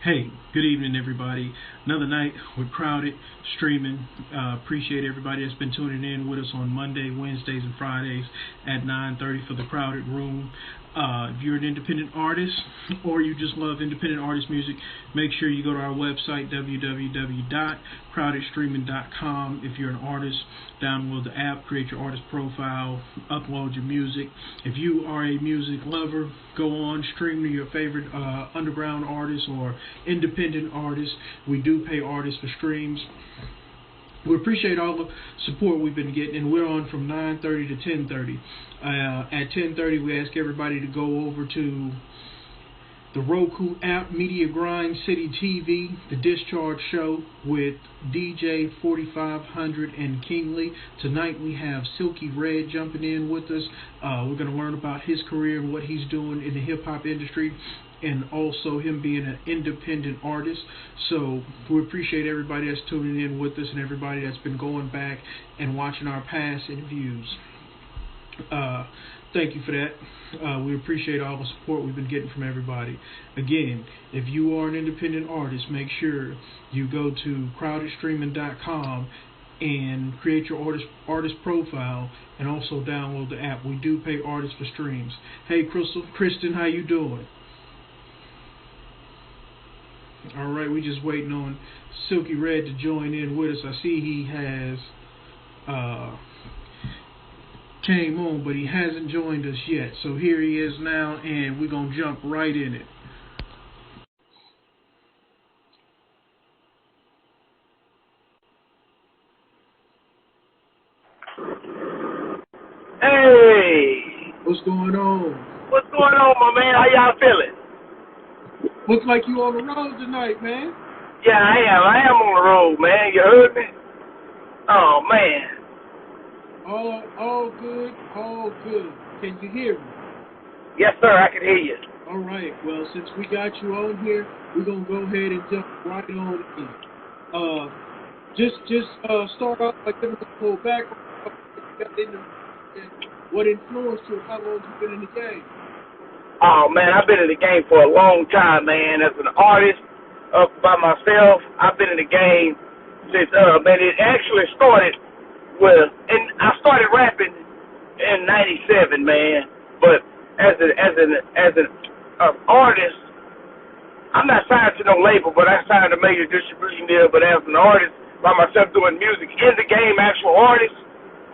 Hey, good evening, everybody. Another night with Crowded streaming. Appreciate everybody that's been tuning in with us on Monday, Wednesdays, and Fridays at 9:30 for the Crowded Room. If you're an independent artist or you just love independent artist music, make sure you go to our website, www.crowdedstreaming.com. If you're an artist, download the app, create your artist profile, upload your music. If you are a music lover, go on, stream to your favorite underground artists or independent artists. We do pay artists for streams. We appreciate all the support we've been getting, and we're on from 9:30 to 10:30. At 10:30, we ask everybody to go over to the Roku app, Media Grind City TV, The Discharge Show with DJ 4500 and Kingly. Tonight we have Silky Redd jumping in with us. We're going to learn about his career and what he's doing in the hip-hop industry, and also him being an independent artist. So we appreciate everybody that's tuning in with us and everybody that's been going back and watching our past interviews. Thank you for that. We appreciate all the support we've been getting from everybody. Again, if you are an independent artist, make sure you go to crowdedstreaming.com and create your artist profile, and also download the app. We do pay artists for streams. Hey, Kristen, how you doing? All right, we just waiting on Silky Redd to join in with us. I see he has came on, but he hasn't joined us yet. So here he is now, and we're going to jump right in it. Hey! What's going on? What's going on, my man? How y'all feeling? Looks like you on the road tonight, man. Yeah, I am on the road, man. You heard me? Oh, man. All good, all good. Can you hear me? Yes, sir, I can hear you. All right. Well, since we got you on here, we're gonna go ahead and jump right on in. Just start off by giving us a little background. What influenced you? How long you been in the game? Oh, man, I've been in the game for a long time, man. As an artist, by myself, I've been in the game since, man, it actually started and I started rapping in '97, man. But as an artist, I'm not signed to no label, but I signed a major distribution deal. But as an artist, by myself doing music in the game, actual artist,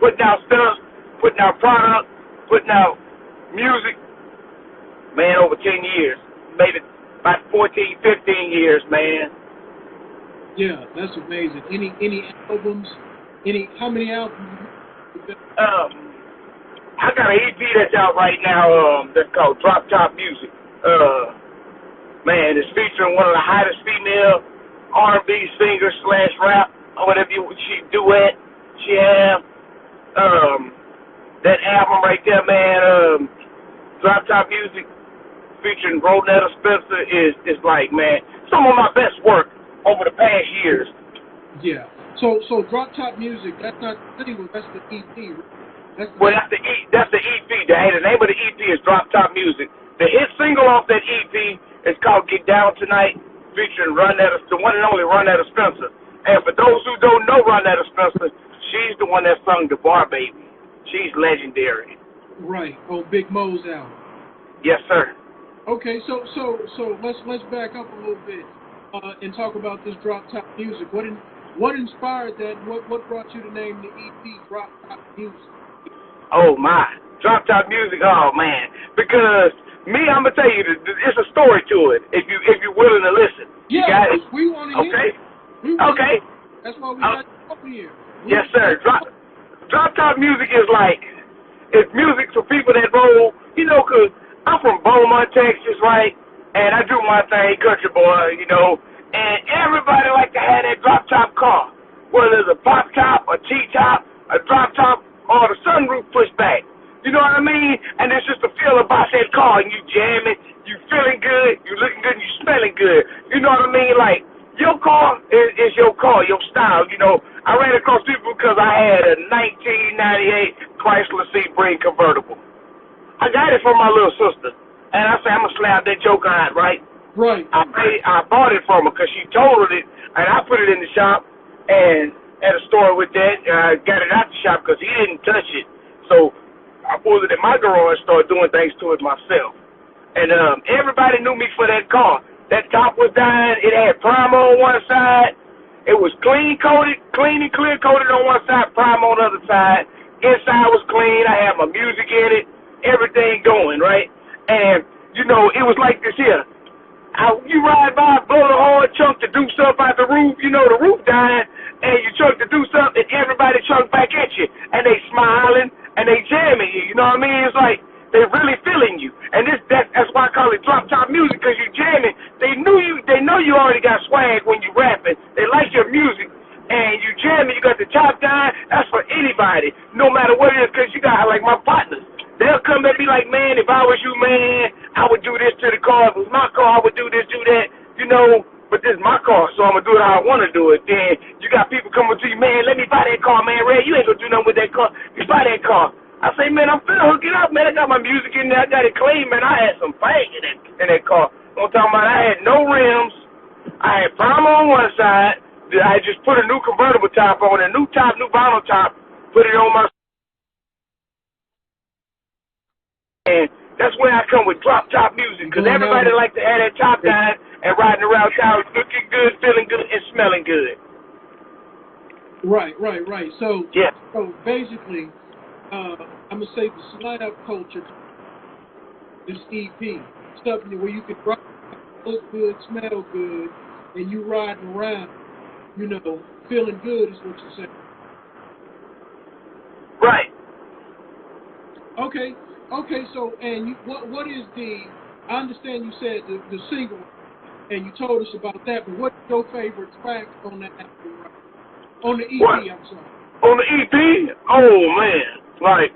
putting out stuff, putting out product, putting out music, man, over 10 years, maybe about 14, 15 years, man. Yeah, that's amazing. Any albums? How many albums? I got an EP that's out right now. That's called Drop Top Music. Man, it's featuring one of the hottest female R&B singers / rap, or whatever she duet she have. That album right there, man. Drop Top Music featuring Ronetta Spencer is like, man, some of my best work over the past years. Yeah. So Drop Top Music, that's not the single, that's the EP. That's the EP. The name of the EP is Drop Top Music. The hit single off that EP is called Get Down Tonight, featuring the one and only Ronetta Spencer. And for those who don't know Ronetta Spencer, she's the one that sung the Bar Baby. She's legendary. Right. On Big Mo's album. Yes, sir. Okay, so let's back up a little bit and talk about this Drop Top Music. What inspired that? What brought you to name the EP Drop Top Music? Oh my, Drop Top Music. Oh man, because I'm gonna tell you, it's a story to it. If you're willing to listen. Yeah, we want to hear. Okay. That's why we got you over here. Yes, sir. Drop Top Music is it's music for people that roll. You know, 'cause I'm from Beaumont, Texas, right? And I do my thing, country boy. You know. And everybody like to have that drop top car, whether it's a pop top, a T-top, a drop top, or the sunroof pushed back. You know what I mean? And it's just a feel about that car, and you jamming, you feeling good, you looking good, and you smelling good. You know what I mean? Like, your car is your car, your style. You know, I ran across people because I had a 1998 Chrysler Sebring convertible. I got it from my little sister. And I said, I'm going to slap that joker out, right? Right. I bought it from her because she totaled it, and I put it in the shop and at a store with that. I got it out the shop because he didn't touch it. So I pulled it in my garage, started doing things to it myself. And everybody knew me for that car. That top was dying. It had primer on one side. It was clean and clear coated on one side, primer on the other side. Inside was clean. I had my music in it, everything going, right? And, you know, it was like this here. You ride by, blow the horn, chunk to do stuff out the roof. You know the roof dying, and you chunk to do something, and everybody chunk back at you, and they smiling and they jamming you. You know what I mean? It's like they really feeling you, and that's why I call it drop top music, because you jamming. They know you already got swag when you rapping. They like your music, and you jamming. You got the top down. That's for anybody, no matter what it is, because you got like my partners. They'll come and be like, man, if I was you, man, I would do this to the car. If it was my car, I would do this, do that, you know, but this is my car, so I'm going to do it how I want to do it. Then you got people coming to you, man, let me buy that car, man. Red, you ain't going to do nothing with that car. You buy that car. I say, man, I'm finna hook it up, man. I got my music in there. I got it clean, man. I had some bang in that car. I'm talking about I had no rims. I had primer on one side. I just put a new convertible top on, a new top, new vinyl top, put it on my. And that's where I come with drop top music, because everybody like to have that top down and riding around town looking good, feeling good, and smelling good. Right. So, yeah. So basically, I'm going to say the slap culture, this EP, something where you can rock, look good, smell good, and you riding around, you know, feeling good is what you're saying. Right. Okay, so, and what is I understand you said the single, and you told us about that, but what's your favorite track on that album, right? On the EP, what? I'm sorry. On the EP? Oh, man. Like,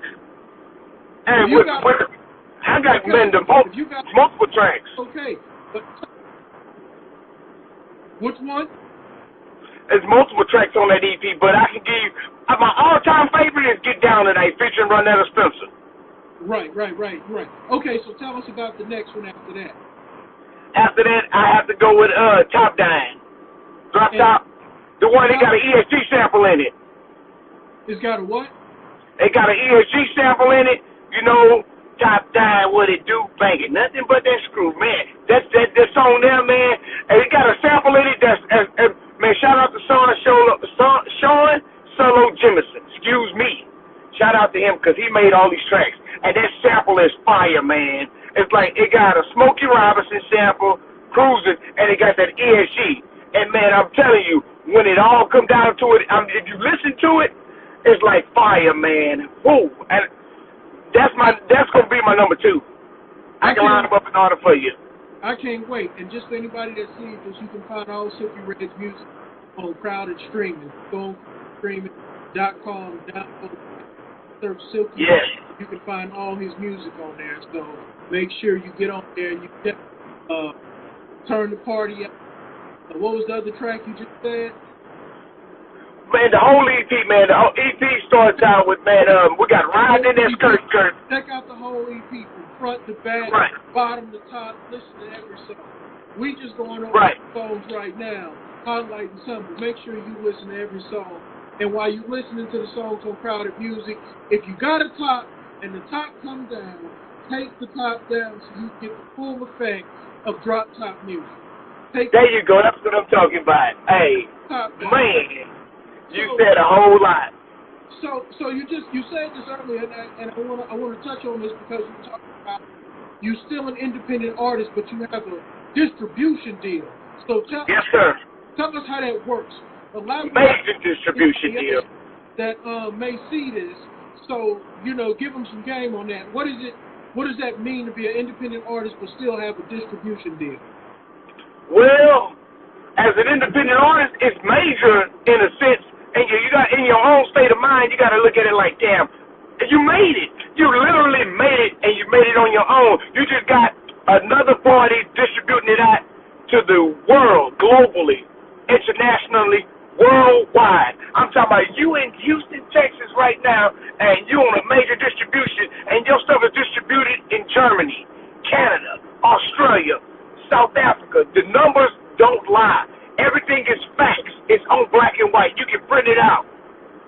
and I got, man, multiple tracks. Okay, but which one? There's multiple tracks on that EP, but I can give you, my all-time favorite is Get Down Tonight, featuring Ronetta Spencer. Right. Okay, so tell us about the next one after that. After that, I have to go with Top Down. Drop Top. The one that got an ESG sample in it. It's got a what? It got an ESG sample in it. You know, Top Down, what it do, bang it. Nothing but that screw, man. That song there, man. And it got a sample in it that's, man, shout out to Sean Solo Jemison. Excuse me. Shout out to him, because he made all these tracks. And that sample is fire, man. It's like it got a Smokey Robinson sample, cruising, and it got that ESG. And, man, I'm telling you, when it all come down to it, if you listen to it, it's like fire, man. Woo. And that's going to be my number 2. I can line them up in order for you. I can't wait. And just for anybody that sees this, you can find all Silky Redd's music on Crowded Streaming. Go streaming.com, download, search Silky Redd. You can find all his music on there. So make sure you get on there and you turn the party up. What was the other track you just said? Man, the whole EP, man. The whole EP starts out with, man, we got Riding in that skirt. Check out the whole EP from front to back, bottom to top. Listen to every song. We just going over the songs right now, highlighting some, but make sure you listen to every song. And while you're listening to the songs on Crowded Music, if you got a top and the top comes down, take the top down so you get the full effect of drop top music. There you go. That's what I'm talking about. Hey, man, you said a whole lot. So you said this earlier, and I want to touch on this because you talking about you're still an independent artist, but you have a distribution deal. So tell us how that works. Major distribution deal that may see this. So give them some game on that. What is it? What does that mean to be an independent artist but still have a distribution deal? Well, as an independent artist, it's major in a sense, and you got in your own state of mind. You got to look at it like, damn, you made it. You literally made it, and you made it on your own. You just got another party distributing it out to the world, globally, internationally, worldwide. I'm talking about you in Houston, Texas right now, and you on a major distribution, and your stuff is distributed in Germany, Canada, Australia, South Africa, The numbers don't lie. Everything is facts. It's on black and white. You can print it out.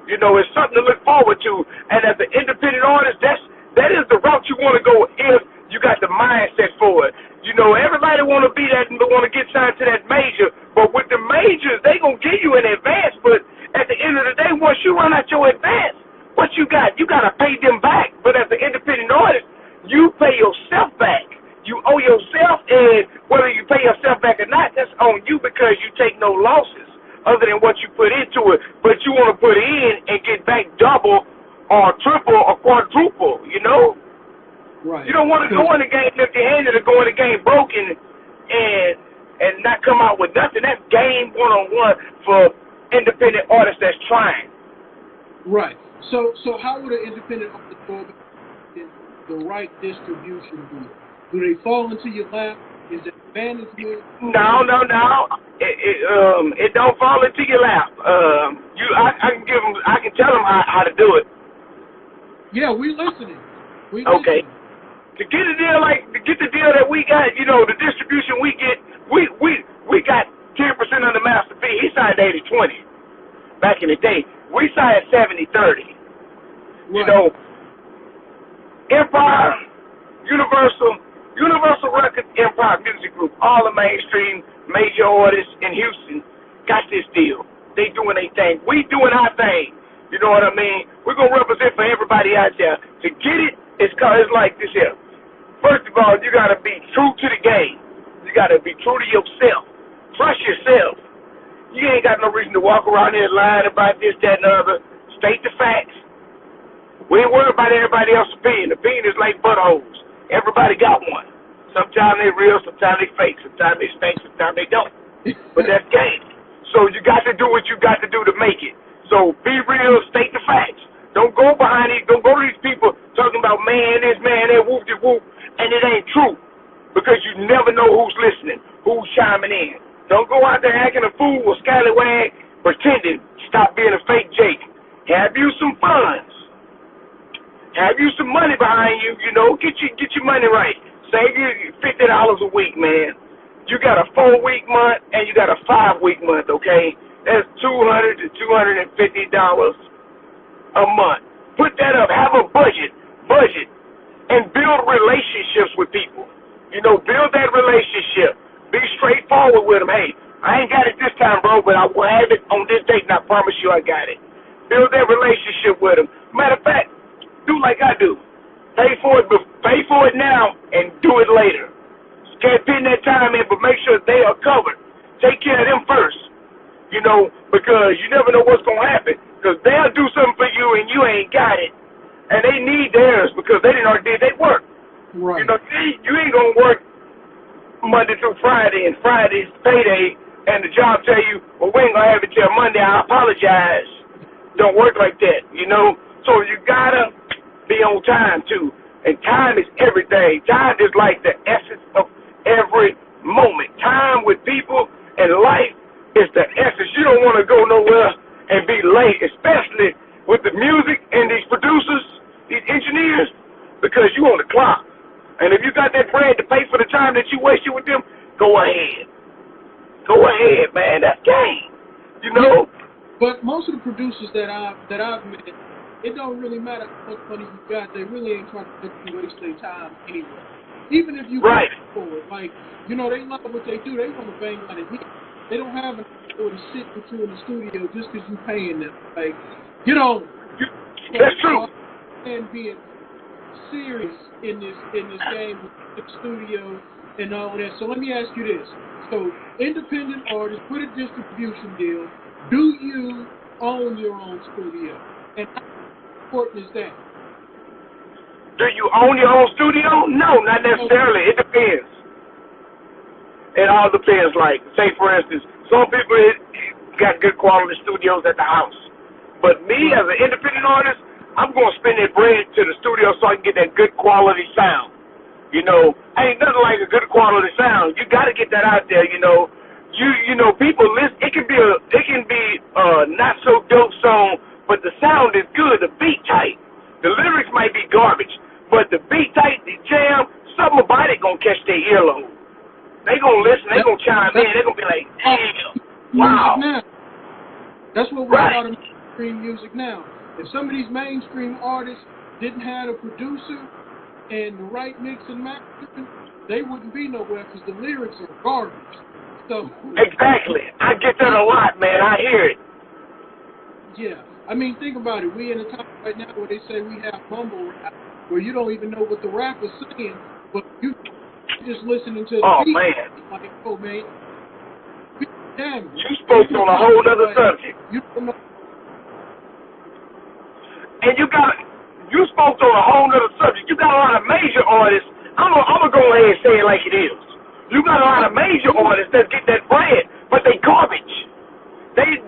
You know, it's something to look forward to. And as an independent artist, that is the route you want to go if you got the mindset for it. You know, everybody want to be that and want to get signed to that major, but with the majors, they going to give you an advance, but at the end of the day, once you run out your advance, what you got? You got to pay them back. But as an independent artist, you pay yourself back. You owe yourself, and whether you pay yourself back or not, that's on you because you take no losses other than what you put into it. But you want to put in and get back double or triple or quadruple, you know? Right. You don't want to go in the game empty-handed or go in the game broken and not come out with nothing. That's game one-on-one for independent artists that's trying. Right. So how would an independent artist go about getting the right distribution deal? Do they fall into your lap? Is it management? No. It don't fall into your lap. I can tell them how to do it. Yeah, we listening. Okay. To get the deal that we got, you know, the distribution we get, we got 10% of the master fee. He signed 80-20 back in the day. We signed 70-30. Right. You know, Empire, Universal Records, Empire Music Group, all the mainstream major artists in Houston got this deal. They doing their thing. We doing our thing. You know what I mean? We're going to represent for everybody out there. To get it, it's like this here. First of all, you got to be true to the game. You got to be true to yourself. Trust yourself. You ain't got no reason to walk around here lying about this, that, and the other. State the facts. We ain't worried about everybody else's opinion. Opinion is like buttholes. Everybody got one. Sometimes they real, sometimes they fake, sometimes they stink, sometimes they don't. But that's game. So you got to do what you got to do to make it. So be real, state the facts. Don't go behind these, don't go to these people talking about man this, man that, whoop-de-whoop, and it ain't true. Because you never know who's listening, who's chiming in. Don't go out there acting a fool or scallywag, pretending. Stop being a fake Jake. Have you some funds. Have you some money behind you, you know, get your money right. Save you $50 a week, man. You got a 4-week month and you got a 5-week month, okay? That's $200 to $250 a month. Put that up. Have a budget, and build relationships with people. You know, build that relationship. Be straightforward with them. Hey, I ain't got it this time, bro, but I will have it on this date, and I promise you I got it. Build that relationship with them. Matter of fact, do like I do. Pay for it now and do it later. Can't pin that time in, but make sure they are covered. Take care of them first, you know, because you never know what's going to happen. Because they'll do something for you and you ain't got it. And they need theirs because they didn't already did their work. Right. You know, you ain't going to work Monday through Friday, and Friday's payday, and the job tell you, well, we ain't going to have it till Monday. I apologize. Don't work like that, you know. So you got to be on time, too. And time is everything. Time is like the essence of every moment. Time with people and life is the essence. You don't want to go nowhere and be late, especially with the music and these producers, these engineers, because you on the clock. And if you got that bread to pay for the time that you wasted with them, go ahead. Go ahead, man. That's game. You know? Yeah, but most of the producers that I've met, it don't really matter how much money you got. They really ain't trying to make you waste their time anyway. Even if you right. For it, like, you know, they love what they do. They want to bang out a hit. They don't have an hour to sit with you in the studio just because you're paying them. Like, you know, that's true. And being serious in this game with the studio and all that. So let me ask you this. So, independent artists, put a distribution deal. Do you own your own studio? And how important is that? Do you own your own studio? No, not necessarily. It depends. It all depends. Like, say, for instance, some people got good quality studios at the house. But me, as an independent artist, I'm going to spend that bread to the studio so I can get that good quality sound. You know, ain't nothing like a good quality sound. You got to get that out there, you know. You know, people listen. It can be a not so dope song, but the sound is good. The beat tight. The lyrics might be garbage, but the beat tight, the jam, something about it gonna catch their earlobe. They gonna listen. They gonna chime in. They gonna be like, damn, wow. Now. That's what we call mainstream music now. If some of these mainstream artists didn't have a producer and the right mix and mastering, they wouldn't be nowhere because the lyrics are garbage. So exactly, I get that a lot, man. I hear it. Yeah, I mean, think about it. We in a time right now where they say we have mumble rap, where you don't even know what the rapper's saying, but you just listening to the beat. Man, like, oh man, damn. You spoke on a whole other subject. You don't know. And you spoke on a whole other subject. You got a lot of major artists. I'm gonna go ahead and say it like it is. You got a lot of major artists that get that bread, but they garbage. They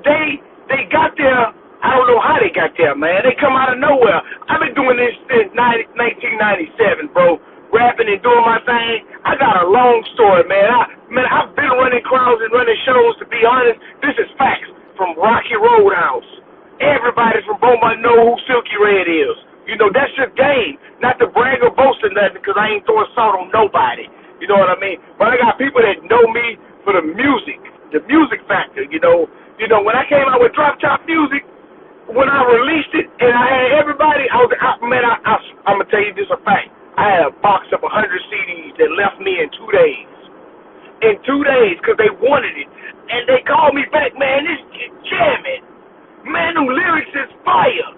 got there. I don't know how they got there, man. They come out of nowhere. I've been doing this since 1997, bro. Rapping and doing my thing. I got a long story, man. I've been running crowds and running shows. To be honest, this is facts from Rocky Roadhouse. Everybody from Beaumont know who Silky Redd is. You know, that's your game. Not to brag or boast or nothing, because I ain't throwing salt on nobody. You know what I mean? But I got people that know me for the music factor, you know. You know, when I came out with Drop Top Music, when I released it and I had everybody, I'm going to tell you this a fact. I had a box of 100 CDs that left me in 2 days. In 2 days, because they wanted it. And they called me back, man, this is jamming. Man, them lyrics is fire.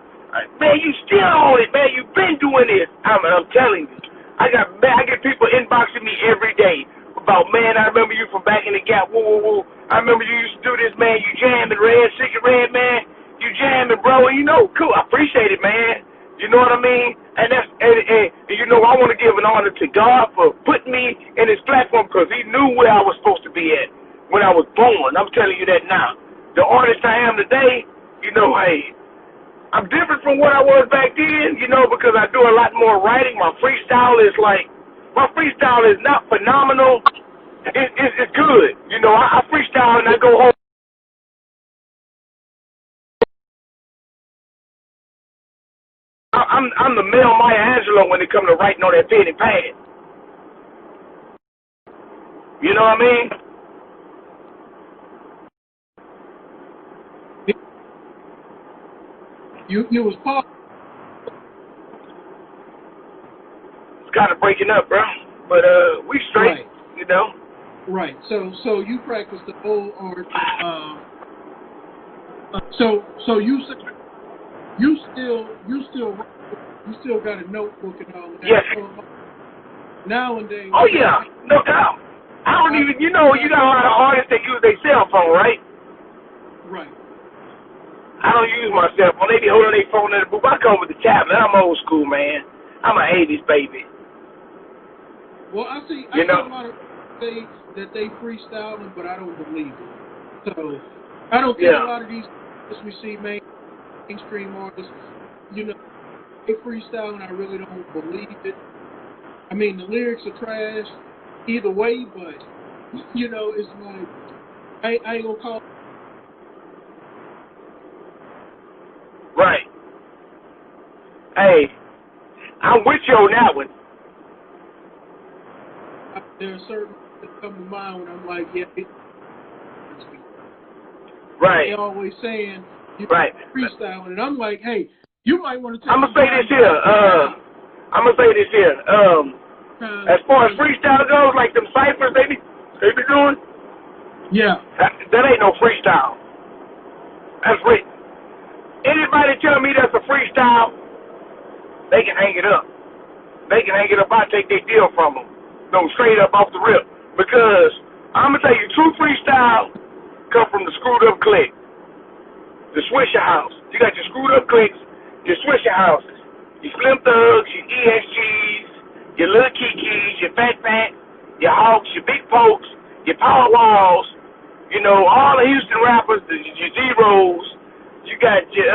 Man, you still on it, man. You've been doing this. I'm telling you. I get people inboxing me every day about, man, I remember you from back in the Gap. Woo, woo, woo. I remember you used to do this, man. You jamming, Red, Silky Redd, man. You jamming, bro. And you know, cool. I appreciate it, man. You know what I mean? And you know, I want to give an honor to God for putting me in His platform, because He knew where I was supposed to be at when I was born. I'm telling you that now. The artist I am today, you know, hey, I'm different from what I was back then, you know, because I do a lot more writing. My freestyle is not phenomenal. It's good. You know, I freestyle and I go home. I'm the male Maya Angelou when it comes to writing on that pen and pad. You know what I mean? You was part. It's kind of breaking up, bro. But we straight, right. You know. Right. So you practice the whole art. So you still got a notebook and all of that. Yes. Nowadays. Oh yeah, no doubt. I don't even. You know, you got a lot of artists that use their cell phone, right? Right. I don't use my cell phone. They be holding their phone in the booth. I come with the tablet. I'm old school, man. I'm an 80s baby. Well, I see a lot of things that they freestyling, but I don't believe it. So I don't think a lot of these we see mainstream artists, you know, they freestyle, and I really don't believe it. I mean, the lyrics are trash either way, but you know, it's like I ain't gonna call. Right. Hey, I'm with you on that one. There are certain that come to mind when I'm like, yeah. Right. They always saying, you right. Freestyling, and I'm like, hey, you might want to take. I'm gonna say this here. As far as freestyle goes, like them ciphers they be doing. Yeah. That ain't no freestyle. That's written. Anybody tell me that's a freestyle, they can hang it up. They can hang it up. I take their deal from them. No, straight up off the rip. Because I'm going to tell you, true freestyle come from the screwed up click. The Swisher House. You got your screwed up clicks, your Swisher Houses, your Slim Thugs, your ESGs, your Little Kikis, your Fat Fats, your Hawks, your Big Pokes, your Power Walls, you know, all the Houston rappers, your Zeros. You got your,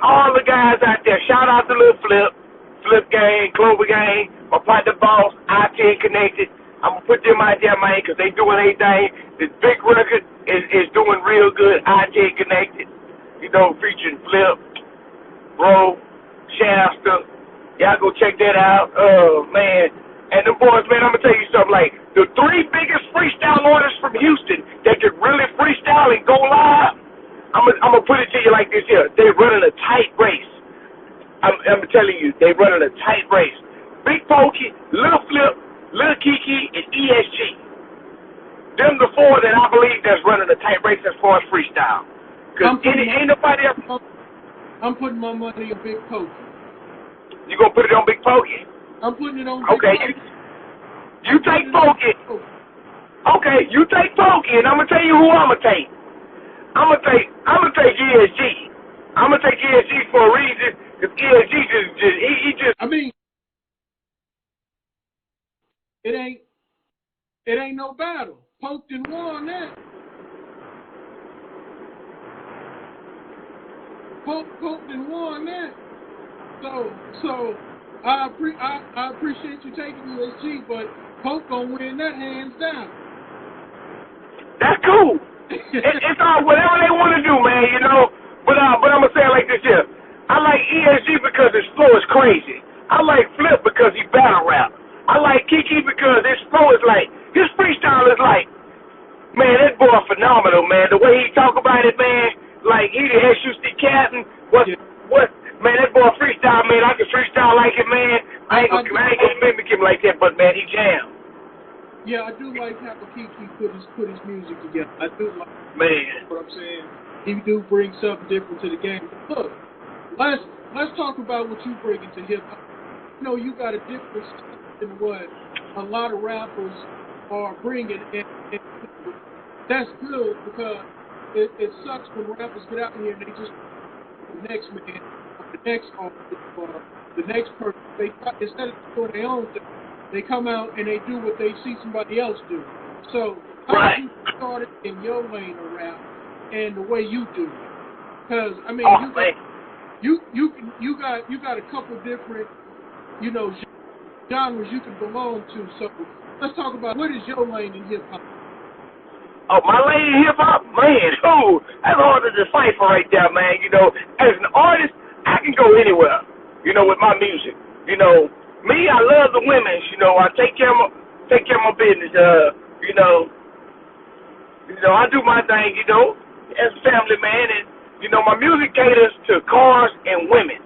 all the guys out there. Shout out to Lil Flip Gang, Clover Gang, my partner Boss, I-10 Connected. I'm going to put them out there, man, because they doing their thing. This big record is doing real good, I-10 Connected. You know, featuring Flip, Bro, Shasta. Y'all go check that out. Man, And them boys, man, I'm gonna tell you something. Like the three biggest freestyle artists from Houston that could really freestyle and go live. I'm gonna put it to you like this here. They running a tight race. I'm telling you, they running a tight race. Big Pokey, Lil Flip, Lil Kiki, and ESG. Them the four that I believe that's running a tight race as far as freestyle. Cause ain't nobody else. I'm putting my money on Big Pokey. You gonna put it on Big Pokey? I'm putting it on Big Okay, Pokey. you take Pokey. Okay, you take Pokey, and I'm gonna tell you who I'm gonna take. I'm gonna take ESG. I'm gonna take ESG for a reason, because ESG he just. I mean, it ain't no battle. Poke and won that. Poke and won that. So I appreciate you taking ESG, but Poke gonna win that hands down. That's cool. It's all whatever they want to do, man. You know. But I'm gonna say it like this here. I like ESG because his flow is crazy. I like Flip because he battle rap. I like Kiki because his flow is like, his freestyle is like, man, that boy phenomenal, man. The way he talk about it, man, like he the SUC captain. What, man, that boy freestyle, man. I can freestyle like it, man. I ain't gonna mimic him like that, but man, he jam. Yeah, I do like how Kiki put his music together. I do like, man, what I'm saying. He do bring something different to the game. But look, let's talk about what you bring into hip hop. You know, you got a difference in what a lot of rappers are bringing, and that's good, because it sucks when rappers get out here and they just the next man, or the next artist, or the next person. They instead of doing their own thing, they come out and they do what they see somebody else do. So how did you start in your lane of rap and the way you do it? Because I mean, you got a couple different, you know, genres you can belong to. So let's talk about, what is your lane in hip hop? Oh, my lane in hip hop, man. Oh, that's hard to decipher right there, man. You know, as an artist, I can go anywhere. You know, with my music. You know, me, I love the women. You know, I take care of my business. You know, I do my thing. You know, as a family man, and you know, my music caters to cars and women.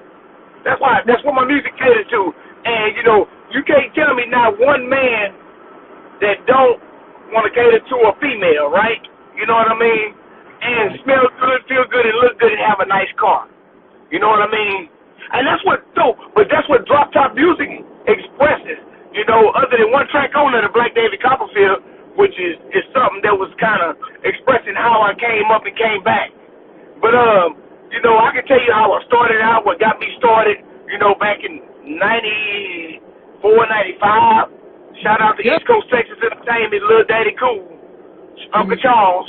That's what my music caters to. And you know, you can't tell me not one man that don't want to cater to a female, right? You know what I mean? And smell good, feel good, and look good, and have a nice car. You know what I mean? And that's what drop top music expresses. You know, other than one track on there, the Black David Copperfield, which is something that was kind of expressing how I came up and came back. But you know, I can tell you how I started out, what got me started. You know, back in '94, '95. Shout out to East Coast Texas Entertainment, Lil Daddy Cool, Uncle Charles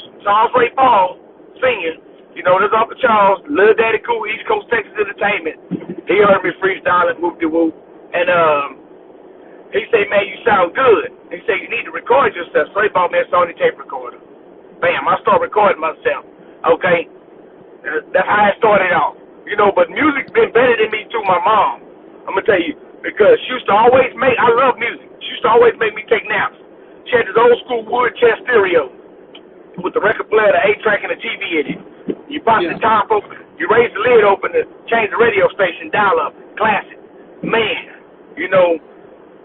Ray Paul, singing. You know, there's Uncle Charles, Lil Daddy Cool, East Coast Texas Entertainment. He heard me freestyling, whoop-de-whoop. And he said, man, you sound good. He said, you need to record yourself. So he bought me a Sony tape recorder. Bam, I started recording myself. Okay? That's how I started off. You know, but music's been better than me through my mom. I'm going to tell you, because she used to always I love music. She used to always make me take naps. She had this old school wood chest stereo with the record player, the 8-track, and the TV in it. You pop the top open, you raise the lid open to change the radio station, dial up, classic. Man, you know,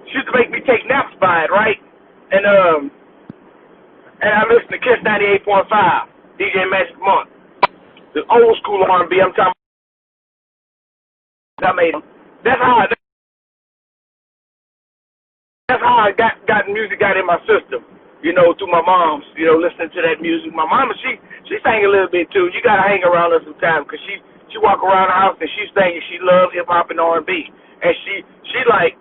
she used to make me take naps by it, right? And I listen to Kiss 98.5, DJ Magic Month. The old school R&B, I'm talking about. I made them. That's how I got music got in my system. You know, through my mom's, you know, listening to that music. My mama, she sang a little bit too. You gotta hang around her sometimes, because she walk around the house and she's singing. She loves hip hop and R&B, and she like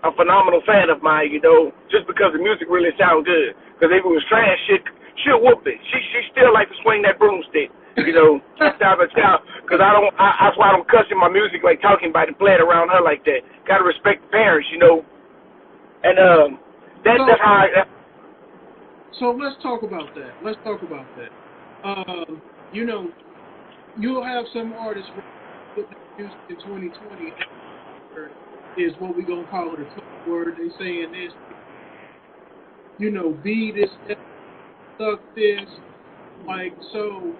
a phenomenal fan of mine. You know, just because the music really sound good. Because if it was trash, she'll whoop it. She still like to swing that broomstick. You know, that's because that's why I don't cuss in my music, like talking about and play it around her like that. Gotta respect the parents, you know. And that's how. So let's talk about that. You know, you'll have some artists put music in 2020, is what we gonna call it a code word. They saying this, you know, be this, suck this. Like, so,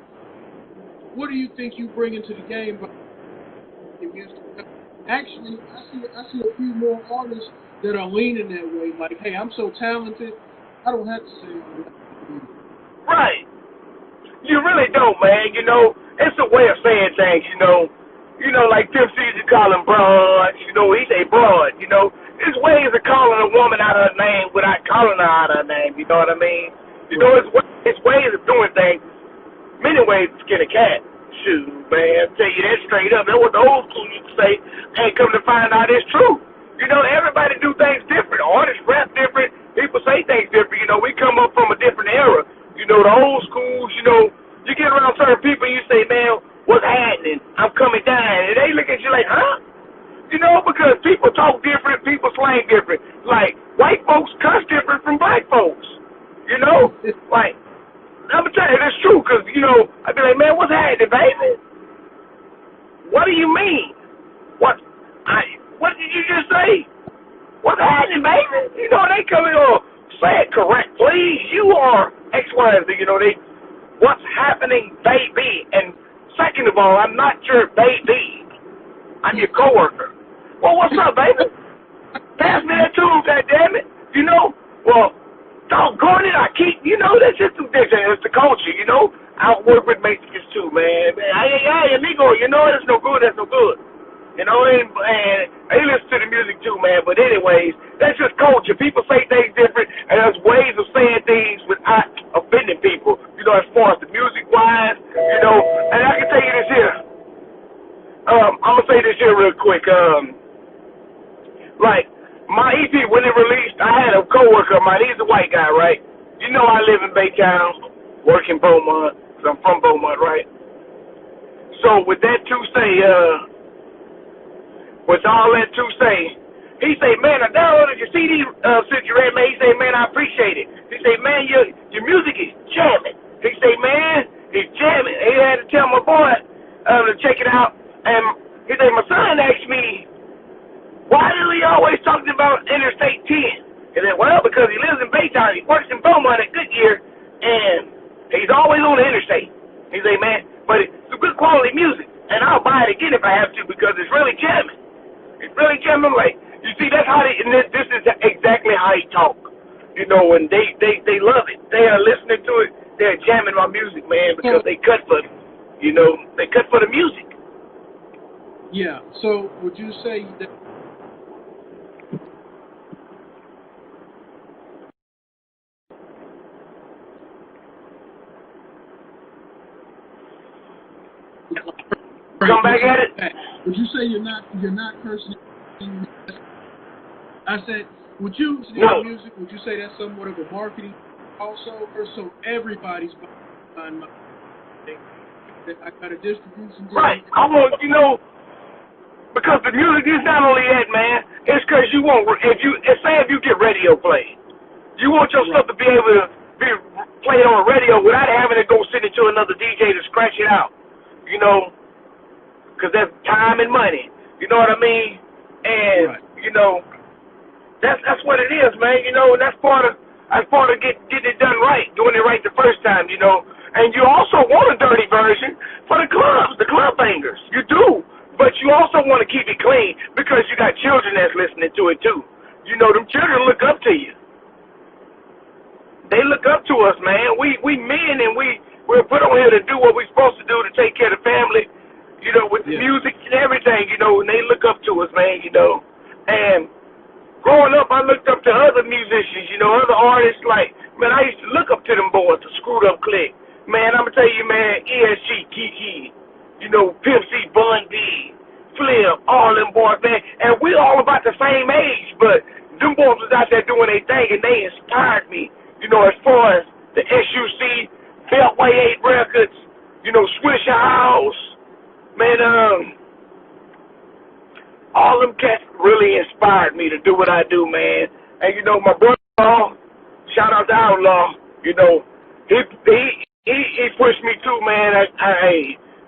what do you think you bring into the game by your music? Actually, I see a few more artists that are leaning that way. Like, hey, I'm so talented, I don't have to say all that. Right. You really don't, man. You know, it's a way of saying things, you know. You know, like Pimp C, you call him broad. You know, he say broad. You know, there's ways of calling a woman out of her name without calling her out of her name. You know what I mean? You know, it's ways of doing things. Many ways to skin a cat. Shoot, man, I tell you that straight up. That's what the old school used to say. And come to find out it's true. You know, everybody do things different. Artists rap different. People say things different. You know, we come up from a different era. You know, the old schools, you know, you get around certain people and you say, man, what's happening? I'm coming down. And they look at you like, huh? You know, because people talk different, people slang different. Like, white folks cuss different from black folks. You know? Like, I'm going to tell you, that's true, because, you know, I'd be like, man, what's happening, baby? What do you mean? What did you just say? What's happening, baby? You know, they come in or say it correct, please. You are X, Y, and Z. You know, what's happening, baby? And second of all, I'm not your baby. I'm your coworker. Well, what's up, baby? Pass me that tool, goddammit. You know? Well, doggone it, I keep, you know, that's just it's the culture, you know? I work with Mexicans too, man. Hey, amigo, you know, that's no good, that's no good. You know, and they listen to the music too, man. But anyways, that's just culture. People say things different, and there's ways of saying things without offending people. You know, as far as the music-wise, you know. And I can tell you this here. I'm going to say this here real quick. Like, my EP, when it released, I had a coworker of mine. He's a white guy, right? You know I live in Baytown, work in Beaumont, because I'm from Beaumont, right? So with that to say, with all that to say, he say, man, I downloaded your CD, Silky Redd, man. He say, man, I appreciate it. He say, man, your music is jamming. He say, man, it's jamming. He had to tell my boy to check it out. And he say, my son asked me, why is he always talking about Interstate 10? He said, well, because he lives in Baytown. He works in Beaumont at Goodyear, and he's always on the interstate. He say, man, but it's good quality music, and I'll buy it again if I have to because it's really jamming. It's really jamming. Like, you see, that's how and this is exactly how he talk. You know, and they love it. They are listening to it. They're jamming my music, man, because they cut for, you know, they cut for the music. Yeah. So would you say that? Come back at it. Would you say you're not cursing? I said, would you No. music? Would you say that's somewhat of a marketing also, or so everybody's buying my thing? I got a distribution deal. Right. I want, you know, because the music is not only that, man. It's because you want, if you get radio play, you want your stuff to be able to be played on the radio without having to go send it to another DJ to scratch it out. You know, because that's time and money. You know what I mean? And you know, that's what it is, man. You know, and that's part of getting it done right, doing it right the first time. You know, and you also want a dirty version for the clubs, the club bangers. You do, but you also want to keep it clean because you got children that's listening to it too. You know, them children look up to you. They look up to us, man. We men, and we're put on here to do what we're supposed to do to take care of the family, you know, with the music and everything, you know, and they look up to us, man, you know. And growing up, I looked up to other musicians, you know, other artists, like, man, I used to look up to them boys, the Screwed Up Click. Man, I'm going to tell you, man, ESG, Kiki, you know, Pimp C, Bun B, Flip, all them boys, man. And we all about the same age, but them boys was out there doing their thing, and they inspired me, you know, as far as the SUC, Beltway 8 Records, you know, Swisher House, man, all them cats really inspired me to do what I do, man. And, you know, my brother-in-law, shout out to Outlaw, you know, he pushed me too, man.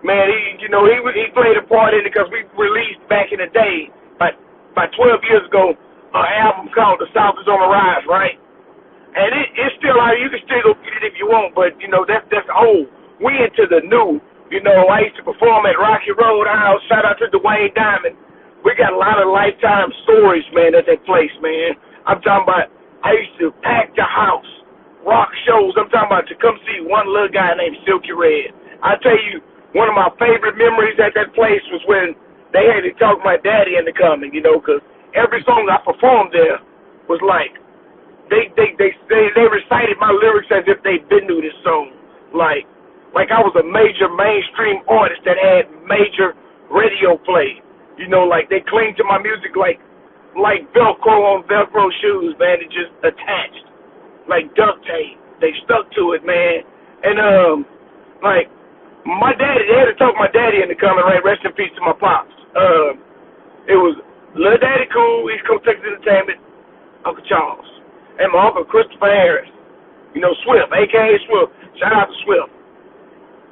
Man, he played a part in it because we released back in the day, about about 12 years ago, an album called The South Is on the Rise, right? And it's still out. You can still go get it if you want, but you know that's old. We into the new. You know, I used to perform at Rocky Roadhouse. Shout out to Dwayne Diamond. We got a lot of lifetime stories, man, at that place, man. I'm talking about. I used to pack the house, rock shows. I'm talking about to come see one little guy named Silky Redd. I tell you, one of my favorite memories at that place was when they had to talk my daddy into coming. You know, because every song I performed there was like. They recited my lyrics as if they'd been through this song, like I was a major mainstream artist that had major radio play. You know, like they cling to my music like Velcro on Velcro shoes, man. It just attached like duct tape. They stuck to it, man. And like my daddy, they had to talk my daddy into coming. Right, rest in peace to my pops. It was Lil Daddy Cool, East Coast Texas Entertainment, Uncle Charles. And my uncle Christopher Harris, you know, Swift, a.k.a. Swift. Shout out to Swift.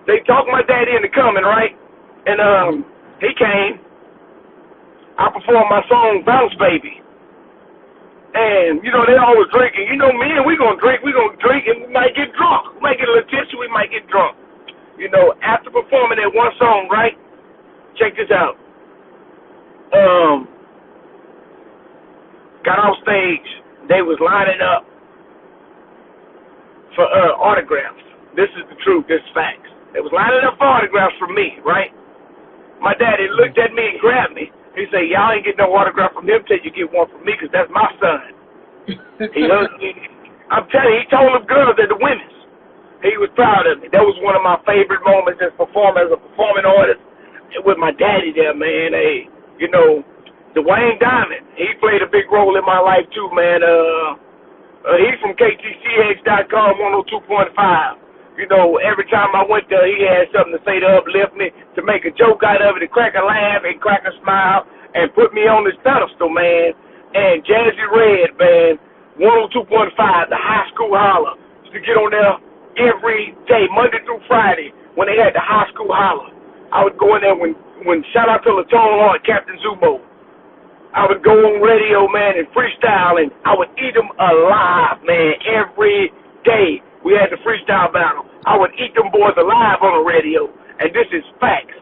They talked my daddy into coming, right? And he came. I performed my song, Bounce Baby. And, you know, they always drinking. You know, men, we gonna drink, and we might get drunk. We might get a little tipsy, we might get drunk. You know, after performing that one song, right? Check this out. Got off stage. They was lining up for autographs. This is the truth. This is facts. They was lining up for autographs from me, right? My daddy looked at me and grabbed me. He said, y'all ain't getting no autograph from him till you get one from me because that's my son. He hugged me. I'm telling you, he told them girls at the women's. He was proud of me. That was one of my favorite moments as a performing artist with my daddy there, man. Hey, you know, Dwayne Diamond, he played a big role in my life too, man. He's from KTCX.com 102.5. You know, every time I went there, he had something to say to uplift me, to make a joke out of it, to crack a laugh and crack a smile, and put me on this pedestal, man. And Silky Redd, man, 102.5, the high school holler. Used to get on there every day, Monday through Friday, when they had the high school holler. I would go in there when shout out to Latone Hart, Captain Zumo. I would go on radio, man, and freestyle, and I would eat them alive, man, every day. We had the freestyle battle. I would eat them boys alive on the radio, and this is facts.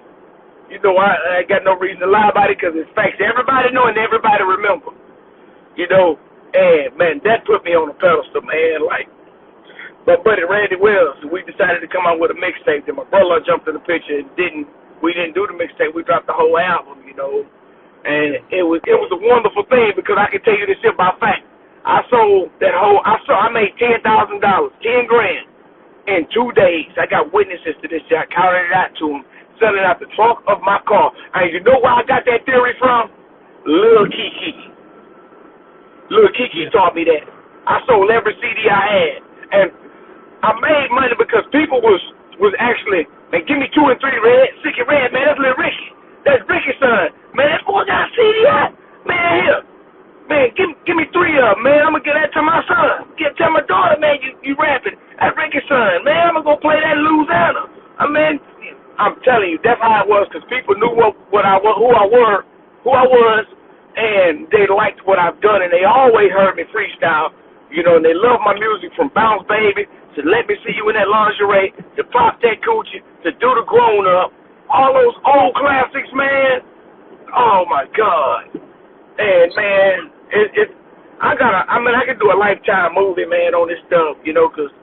You know, I got no reason to lie about it because it's facts. Everybody know and everybody remember. You know, and, man, that put me on the pedestal, man. Like, my buddy Randy Wells, we decided to come out with a mixtape, and my brother jumped in the picture and we didn't do the mixtape. We dropped the whole album, you know. And it was a wonderful thing because I can tell you this shit by fact. I made $10,000, 10 grand in 2 days. I got witnesses to this shit. I counted it out to them, selling out the trunk of my car. And you know where I got that theory from? Lil Kiki. Lil Kiki taught me that. I sold every CD I had. And I made money because people was actually, man, give me 2 and 3 Red, Silky Redd, man, that's Lil Ricky. That's Ricky's son. Man, that boy got a CD out. Man, here. Man, give me 3 of them, man. I'm going to get that to my son. Tell my daughter, man, you rapping. That's Ricky's son. Man, I'm going to go play that in Louisiana. I mean, I'm telling you, that's how it was because people knew what I was, who I was, and they liked what I've done, and they always heard me freestyle. You know, and they love my music from Bounce Baby to Let Me See You in That Lingerie to Pop That Coochie to Do the Grown Up. All those old classics, man. Oh my God. And man, I could do a Lifetime movie, man, on this stuff, you know, because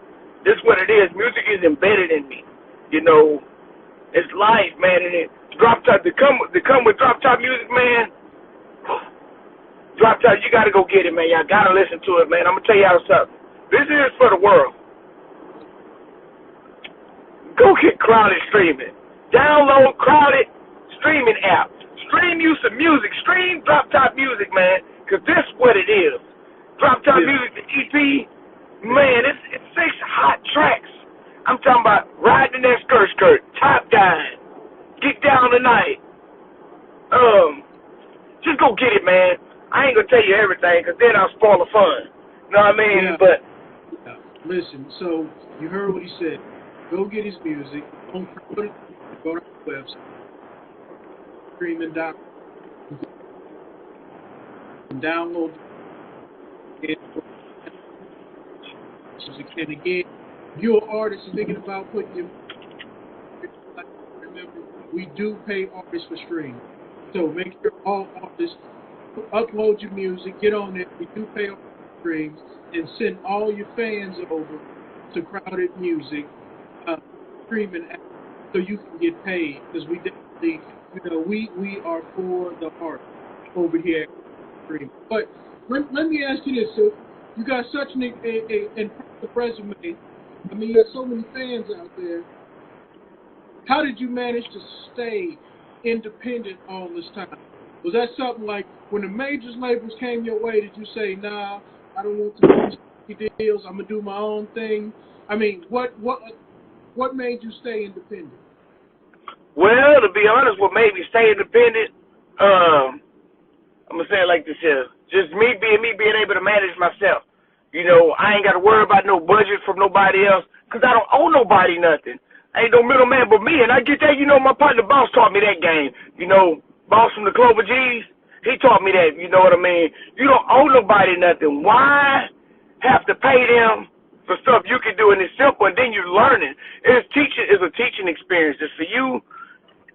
this is what it is. Music is embedded in me, you know. It's life, man, and drop top to come with drop top music, man. Drop top, you gotta go get it, man. Y'all gotta listen to it, man. I'm gonna tell y'all something. This is for the world. Go get Crowded Streaming. Download Crowded Streaming app. Stream you some music. Stream Drop Top Music, man, because this is what it is. Drop Top Music, the EP, man, it's 6 hot tracks. I'm talking about Riding that Skirt, Top Down, Get Down Tonight. Just go get it, man. I ain't going to tell you everything because then I'll spoil the fun. You know what I mean? Yeah. But listen, so you heard what he said. Go get his music. Don't put it. Go to the website. Streaming. and download it. And again, you're an artist thinking about putting your, remember, we do pay artists for streams. So make sure all artists upload your music, get on there. We do pay artists for streams, and send all your fans over to Crowded Music streaming app so you can get paid, because we definitely, we are for the art over here at streaming. But let me ask you this: so you got such an impressive resume. I mean, you have so many fans out there. How did you manage to stay independent all this time? Was that something like when the majors labels came your way, did you say, nah, I don't want to do deals, I'm gonna do my own thing? I mean, what made you stay independent? Well, to be honest, what made me stay independent, I'm gonna say it like this here: just me being able to manage myself. I ain't got to worry about no budget from nobody else, because I don't owe nobody nothing. Ain't no middleman but me, and I get that. My partner Boss taught me that game. Boss from the Clover G's, he taught me that. You know what I mean? You don't owe nobody nothing. Why have to pay them for stuff you can do, and it's simple, and then you're learning. It's a teaching experience. It's for you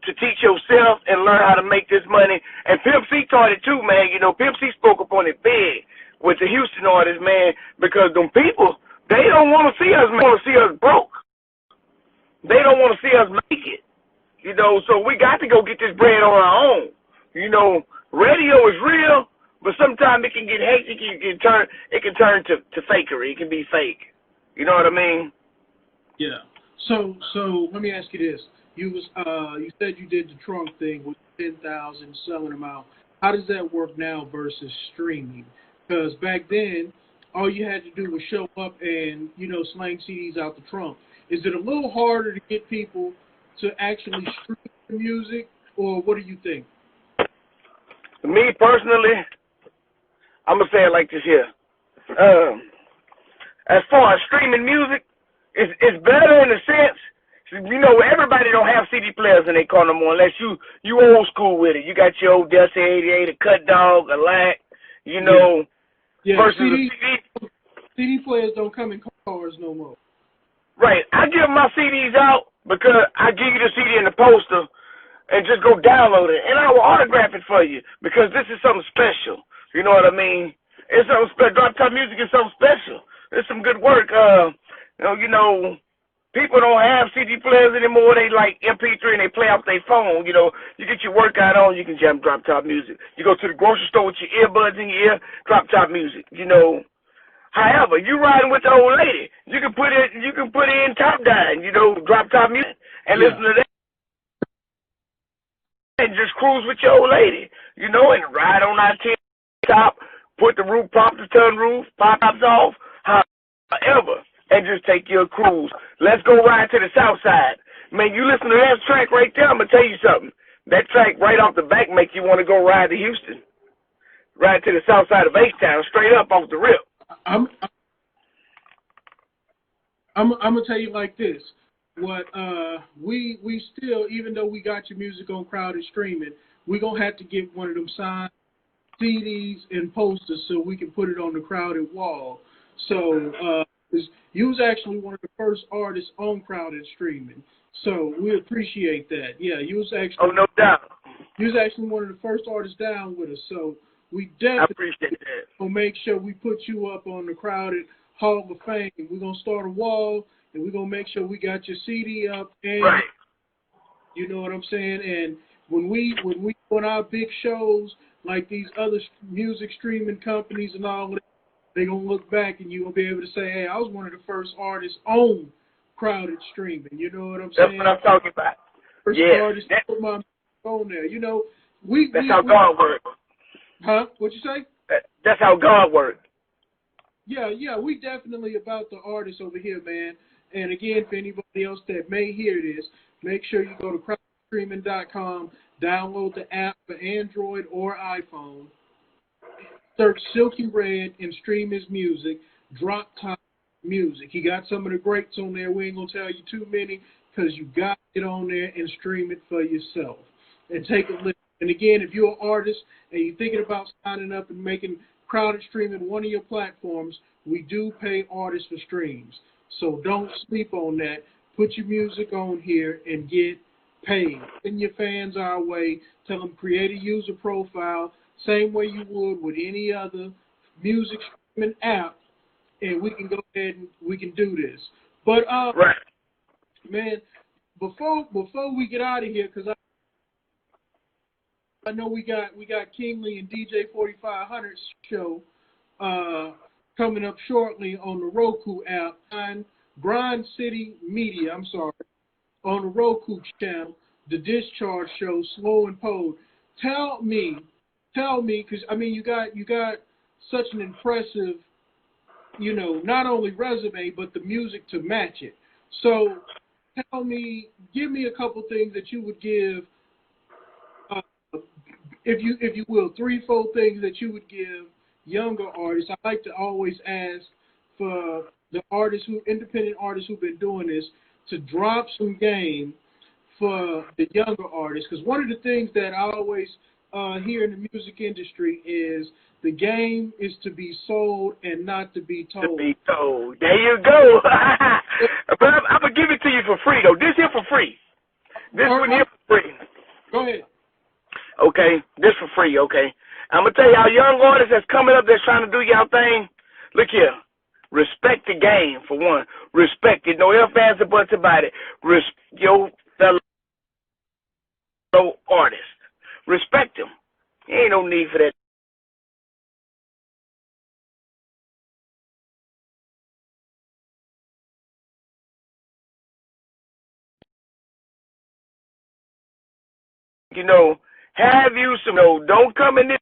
to teach yourself and learn how to make this money. And Pimp C taught it too, man. Pimp C spoke up on it big with the Houston artists, man, because them people, they don't want to see us, man. They want to see us broke. They don't want to see us make it. So we got to go get this bread on our own. Radio is real, but sometimes it can get hectic. It can turn to fakery. It can be fake. You know what I mean? Yeah. So let me ask you this: you said you did the trunk thing with 10,000, selling them out. How does that work now versus streaming? Because back then, all you had to do was show up and slang CDs out the trunk. Is it a little harder to get people to actually stream the music, or what do you think? Me personally, I'm gonna say it like this here. As far as streaming music, it's better in a sense. Everybody don't have CD players in their car no more, unless you old school with it. You got your old Delta 88, a Cut Dog, a Lac, Yeah, versus CD players don't come in cars no more. Right. I give my CDs out because I give you the CD and the poster and just go download it. And I will autograph it for you because this is something special. You know what I mean? It's something special. Drop Top Music is something special. It's some good work. People don't have CD players anymore. They like MP3 and they play off their phone. You get your workout on, you can jam Drop Top Music. You go to the grocery store with your earbuds in your ear, Drop Top Music. However, you riding with the old lady, you can put in Top Down, Drop Top Music, and listen to that, and just cruise with your old lady, and ride on our top, put the roof, pop the sunroof, pops off, however, and just take your cruise. Let's go ride to the south side. Man, you listen to that track right there, I'm going to tell you something. That track right off the back make you want to go ride to Houston. Ride to the south side of H-Town, straight up off the rip. I'm gonna tell you like this. What we still, even though we got your music on Crowded Streaming, we gonna have to get one of them signed CDs and posters so we can put it on the Crowded wall. So you was actually one of the first artists on Crowded Streaming, so we appreciate that. Yeah, you was actually no doubt. You was actually one of the first artists down with us, so we definitely appreciate that. We'll make sure we put you up on the Crowded Hall of Fame. We're gonna start a wall, and we're gonna make sure we got your CD up. And right. You know what I'm saying? And when we on our big shows like these other music streaming companies and all that, they're gonna look back and you're gonna be able to say, "Hey, I was one of the first artists on Crowded Streaming." You know what I'm saying? That's what I'm talking about. First artist to put my on there. That's how God works. Huh? What'd you say? That's how God works. Yeah, we definitely about the artists over here, man. And again, for anybody else that may hear this, make sure you go to crowdstreaming.com, download the app for Android or iPhone, search Silky Redd and stream his music, Drop Top Music. He got some of the greats on there. We ain't going to tell you too many because you got to get on there and stream it for yourself. And take a listen. And again, if you're an artist and you're thinking about signing up and making crowded streaming one of your platforms, we do pay artists for streams. So don't sleep on that. Put your music on here and get paid. Send your fans our way. Tell them create a user profile, same way you would with any other music streaming app, and we can go ahead and we can do this. But right. Man, before we get out of here, because I know we got Kingly and DJ 4500's show coming up shortly on the Roku app, and Grind City Media, on the Roku channel, the Discharge Show, Slow and Pole. Tell me, because I mean you got such an impressive, not only resume but the music to match it. So give me a couple things that you would give, if you will, 3-4 things that you would give younger artists. I like to always ask for the independent artists who've been doing this to drop some game for the younger artists. Because one of the things that I always hear in the music industry is the game is to be sold and not to be told. To be told. There you go. But I'm going to give it to you for free, though. This here for free. This one here for free. Go ahead. Okay, this for free, okay. I'm going to tell y'all young artists that's coming up that's trying to do y'all thing, look here. Respect the game, for one. Respect it. No ifs, ands, or buts about it. Your fellow artists. Respect them. Ain't no need for that. Have you some, don't come in this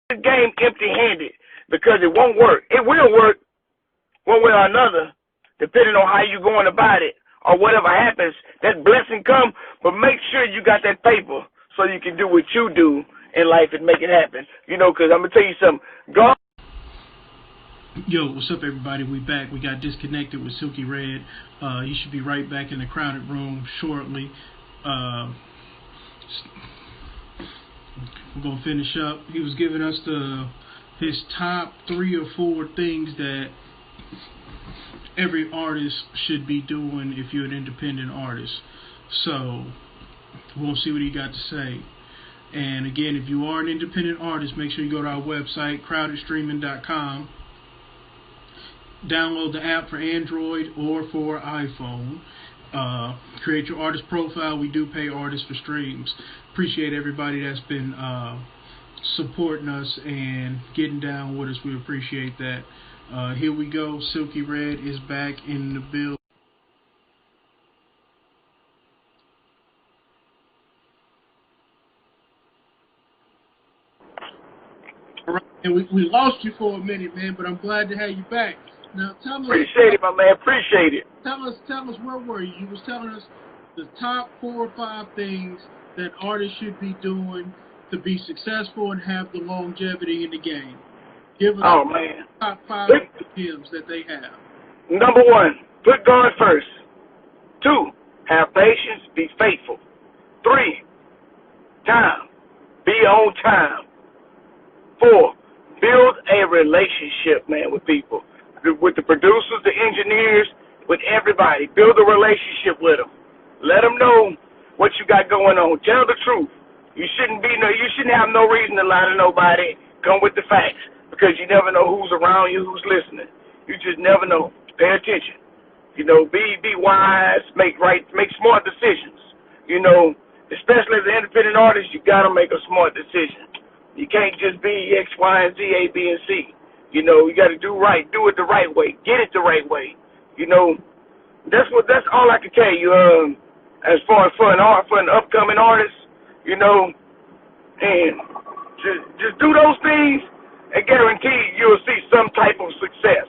game empty-handed because it won't work. It will work one way or another, depending on how you're going about it or whatever happens. That blessing come, but make sure you got that paper so you can do what you do in life and make it happen. Because I'm going to tell you something. God. Yo, what's up, everybody? We back. We got disconnected with Silky Redd. You should be right back in the crowded room shortly. We're going to finish up. He was giving us his top 3 or 4 things that every artist should be doing if you're an independent artist. So we'll see what he got to say. And again, if you are an independent artist, make sure you go to our website, crowdedstreaming.com. Download the app for Android or for iPhone. Create your artist profile. We do pay artists for streams. Appreciate everybody that's been supporting us and getting down with us. We appreciate that. Here we go. Silky Redd is back in the building. All right, and we lost you for a minute, man, but I'm glad to have you back. Now tell us. Appreciate it, my man. Appreciate it. Tell us where were you? You was telling us the top 4 or 5 things that artists should be doing to be successful and have the longevity in the game. Give us man. top 5 tips that they have. Number 1, put God first. 2, have patience, be faithful. 3, time, be on time. 4, build a relationship, man, with people. With the producers, the engineers, with everybody. Build a relationship with them. Let them know what you got going on. Tell the truth. You shouldn't have no reason to lie to nobody. Come with the facts, because you never know who's around you, who's listening. You just never know. Pay attention. Be wise, make smart decisions. Especially as an independent artist, you gotta make a smart decision. You can't just be X, Y, and Z, A, B, and C. You got to do right. Do it the right way. Get it the right way. That's all I can tell you. As far as for an upcoming artist, and just do those things, and guarantee you'll see some type of success.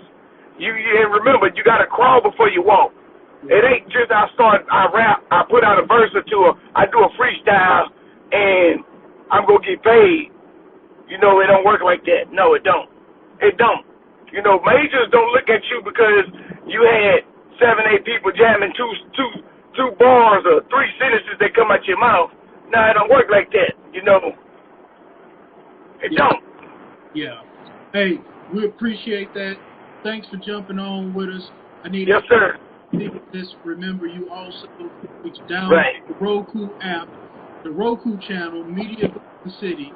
And remember, you got to crawl before you walk. It ain't just I rap, I put out a verse or two, I do a freestyle, and I'm gonna get paid. It don't work like that. No, it don't. It don't. Majors don't look at you because you had 7, 8 people jamming two bars or 3 sentences that come out your mouth. No, it don't work like that. You know, it don't. Yeah. Hey, we appreciate that. Thanks for jumping on with us. I need Yes, sir. this. Remember, you also download Right. the Roku app, the Roku channel, Media Golden City.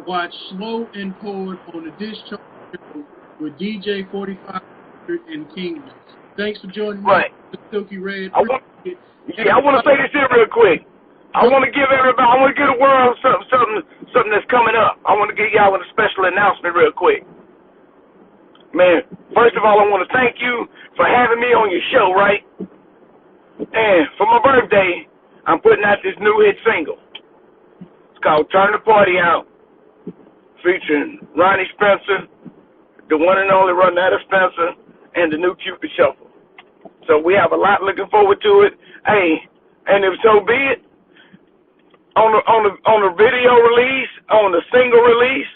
Watch Slow and Poured on the Discharge Show with DJ 4500 and Kingdom. Thanks for joining Right. me, Silky Redd. I want to say this here real quick. I want to give the world something that's coming up. I want to give y'all a special announcement real quick. Man, first of all, I want to thank you for having me on your show, right? And for my birthday, I'm putting out this new hit single. It's called Turn the Party Out, featuring Ronnie Spencer, the one and only Ronetta Spencer, and the new Cupid Shuffle. So we have a lot looking forward to it. Hey, and if so be it, on the video release, on the single release,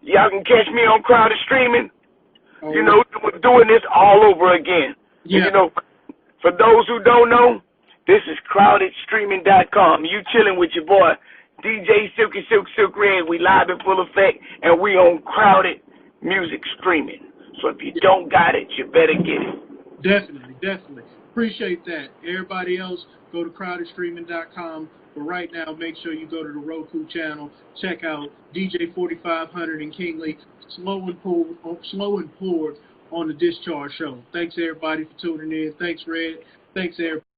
y'all can catch me on Crowded Streaming. You know, doing this all over again. Yeah. You know, for those who don't know, this is crowdedstreaming.com. You chilling with your boy, DJ Silky Redd. We live in full effect, and we on Crowded Music Streaming. So if you don't got it, you better get it. Definitely. Appreciate that. Everybody else, go to crowdedstreaming.com. But right now, make sure you go to the Roku channel. Check out DJ 4500 and Kingley, Slow and Poured on the Discharge Show. Thanks, everybody, for tuning in. Thanks, Red. Thanks, everybody.